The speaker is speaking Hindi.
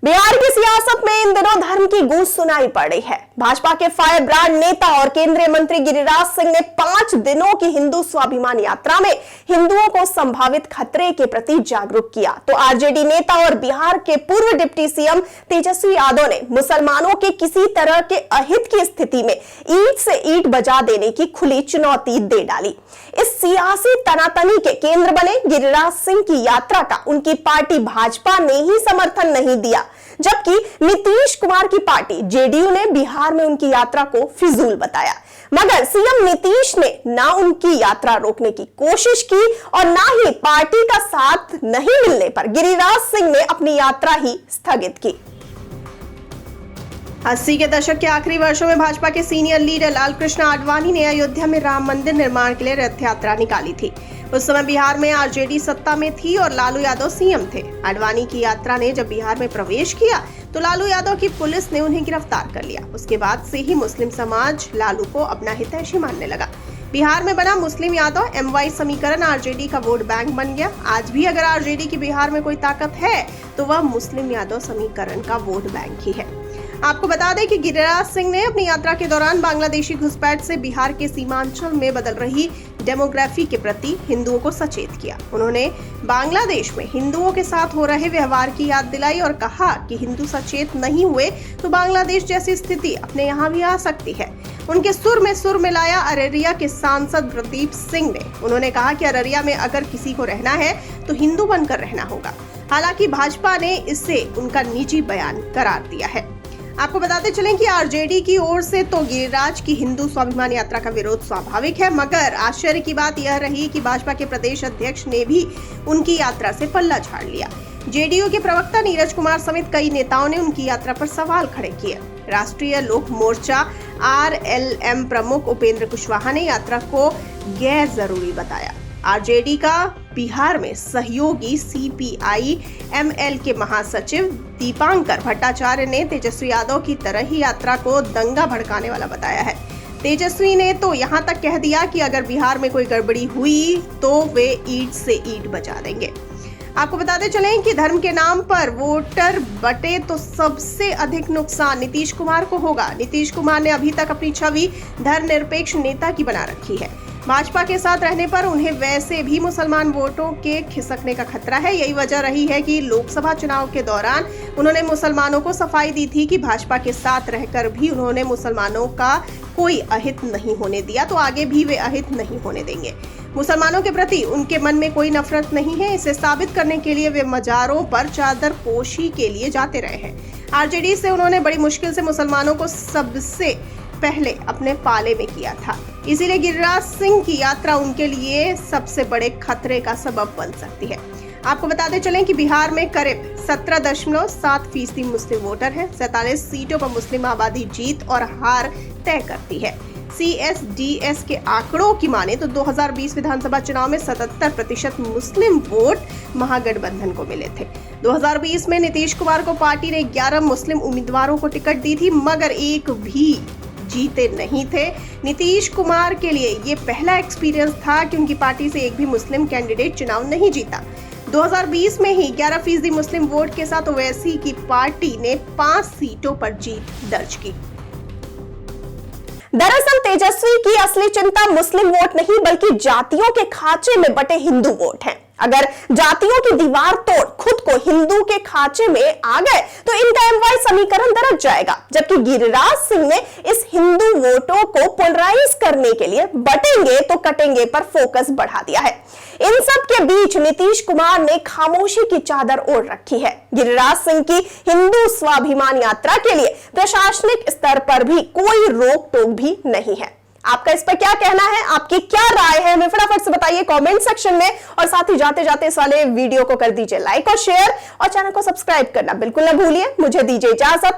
बिहार की सियासत में इन दिनों धर्म की गूंज सुनाई पड़ रही है। भाजपा के फायर ब्रांड नेता और केंद्रीय मंत्री गिरिराज सिंह ने 5 दिनों की हिंदू स्वाभिमान यात्रा में हिंदुओं को संभावित खतरे के प्रति जागरूक किया। तो आरजेडी नेता और बिहार के पूर्व डिप्टी सीएम तेजस्वी यादव ने मुसलमानों के किसी तरह के अहित की स्थिति में ईंट से ईंट बजा देने की खुली चुनौती दे डाली। इस सियासी तनातनी के केंद्र बने गिरिराज सिंह की यात्रा का उनकी पार्टी भाजपा ने ही समर्थन नहीं दिया, जबकि नीतीश कुमार की पार्टी जेडीयू ने बिहार में उनकी यात्रा को फिजूल बताया। मगर सीएम नीतीश ने ना उनकी यात्रा रोकने की कोशिश की और ना ही पार्टी का साथ नहीं मिलने पर गिरिराज सिंह ने अपनी यात्रा ही स्थगित की। 80 के दशक के आखिरी वर्षों में भाजपा के सीनियर लीडर लालकृष्ण आडवाणी ने अयोध्या में राम मंदिर निर्माण के लिए रथ यात्रा निकाली थी। उस समय बिहार में आरजेडी सत्ता में थी और लालू यादव सीएम थे। आडवाणी की यात्रा ने जब बिहार में प्रवेश किया तो लालू यादव की पुलिस ने उन्हें गिरफ्तार कर लिया। उसके बाद से ही मुस्लिम समाज लालू को अपना हितैषी मानने लगा। बिहार में बना मुस्लिम यादव एमवाई समीकरण आरजेडी का वोट बैंक बन गया। आज भी अगर आरजेडी की बिहार में कोई ताकत है तो वह मुस्लिम यादव समीकरण का वोट बैंक ही है। आपको बता दें कि गिरिराज सिंह ने अपनी यात्रा के दौरान बांग्लादेशी घुसपैठ से बिहार के सीमांचल में बदल रही डेमोग्राफी के प्रति हिंदुओं को सचेत किया। उन्होंने बांग्लादेश में हिंदुओं के साथ हो रहे व्यवहार की याद दिलाई और कहा कि हिंदू सचेत नहीं हुए तो बांग्लादेश जैसी स्थिति अपने यहाँ भी आ सकती है। उनके सुर में सुर मिलाया अररिया के सांसद प्रदीप सिंह ने। उन्होंने कहा कि अररिया में अगर किसी को रहना है तो हिंदू बनकर रहना होगा। हालांकि भाजपा ने इससे उनका निजी बयान करार दिया है। आपको बताते चलें कि आरजेडी की ओर से तो गिरिराज की हिंदू स्वाभिमान यात्रा का विरोध स्वाभाविक है, मगर आश्चर्य की बात यह रही कि भाजपा के प्रदेश अध्यक्ष ने भी उनकी यात्रा से पल्ला झाड़ लिया। जेडीयू के प्रवक्ता नीरज कुमार समेत कई नेताओं ने उनकी यात्रा पर सवाल खड़े किए। राष्ट्रीय लोक मोर्चा आरएलएम प्रमुख उपेंद्र कुशवाहा ने यात्रा को गैर जरूरी बताया। आरजेडी का बिहार में सहयोगी सीपीआई एमएल के महासचिव दीपांकर भट्टाचार्य ने तेजस्वी यादव की तरह ही यात्रा को दंगा भड़काने वाला बताया है। तेजस्वी ने तो यहां तक कह दिया कि अगर बिहार में कोई गड़बड़ी हुई तो वे ईंट से ईंट बजा देंगे। आपको बताते चलें कि धर्म के नाम पर वोटर बटे तो सबसे अधिक नुकसान नीतीश कुमार को होगा। नीतीश कुमार ने अभी तक अपनी छवि धर्मनिरपेक्ष नेता की बना रखी है। भाजपा के साथ रहने पर उन्हें वैसे भी मुसलमान वोटों के खिसकने का खतरा है। यही वजह रही है कि लोकसभा चुनाव के दौरान उन्होंने मुसलमानों को सफाई दी थी कि भाजपा के साथ रहकर भी उन्होंने मुसलमानों का कोई अहित नहीं होने दिया, तो आगे भी वे अहित नहीं होने देंगे। मुसलमानों के प्रति उनके मन में कोई नफरत नहीं है। इसे साबित करने के लिए वे मजारों पर चादर पोशी के लिए जाते रहे हैं। आरजेडी से उन्होंने बड़ी मुश्किल से मुसलमानों को सबसे पहले अपने पाले में किया था। इसीलिए गिरिराज सिंह की यात्रा उनके लिए सबसे बड़े खतरे का सबब बन सकती है। आपको बताते चलें कि बिहार में करीब 17.7% मुस्लिम वोटर हैं। 47 सीटों पर मुस्लिम आबादी जीत और हार तय करती है। CSDS के आंकड़ों की माने तो 2020 विधानसभा चुनाव में 77% मुस्लिम वोट महागठबंधन को मिले थे। 2020 में नीतीश कुमार को पार्टी ने 11 मुस्लिम उम्मीदवारों को टिकट दी थी, मगर एक भी जीते नहीं थे। नीतीश कुमार के लिए ये पहला एक्सपीरियंस था कि उनकी पार्टी से एक भी मुस्लिम कैंडिडेट चुनाव नहीं जीता। 2020 में ही 11% मुस्लिम वोट के साथ ओवैसी की पार्टी ने 5 सीटों पर जीत दर्ज की। दरअसल तेजस्वी की असली चिंता मुस्लिम वोट नहीं बल्कि जातियों के खांचे में बटे हिंदू वोट है। अगर जातियों की दीवार तोड़ खुद को हिंदू के खांचे में आ गए तो इनका एमवाई समीकरण दरक जाएगा, जबकि गिरिराज सिंह ने इस हिंदू वोटों को पोलराइज करने के लिए बटेंगे तो कटेंगे पर फोकस बढ़ा दिया है। इन सब के बीच नीतीश कुमार ने खामोशी की चादर ओढ़ रखी है। गिरिराज सिंह की हिंदू स्वाभिमान यात्रा के लिए प्रशासनिक स्तर पर भी कोई रोक टोक भी नहीं है। आपका इस पर क्या कहना है? आपकी क्या राय है? हमें फटाफट से बताइए कमेंट सेक्शन में। और साथ ही जाते जाते इस वाले वीडियो को कर दीजिए लाइक और शेयर और चैनल को सब्सक्राइब करना बिल्कुल ना भूलिए। मुझे दीजिए इजाजत।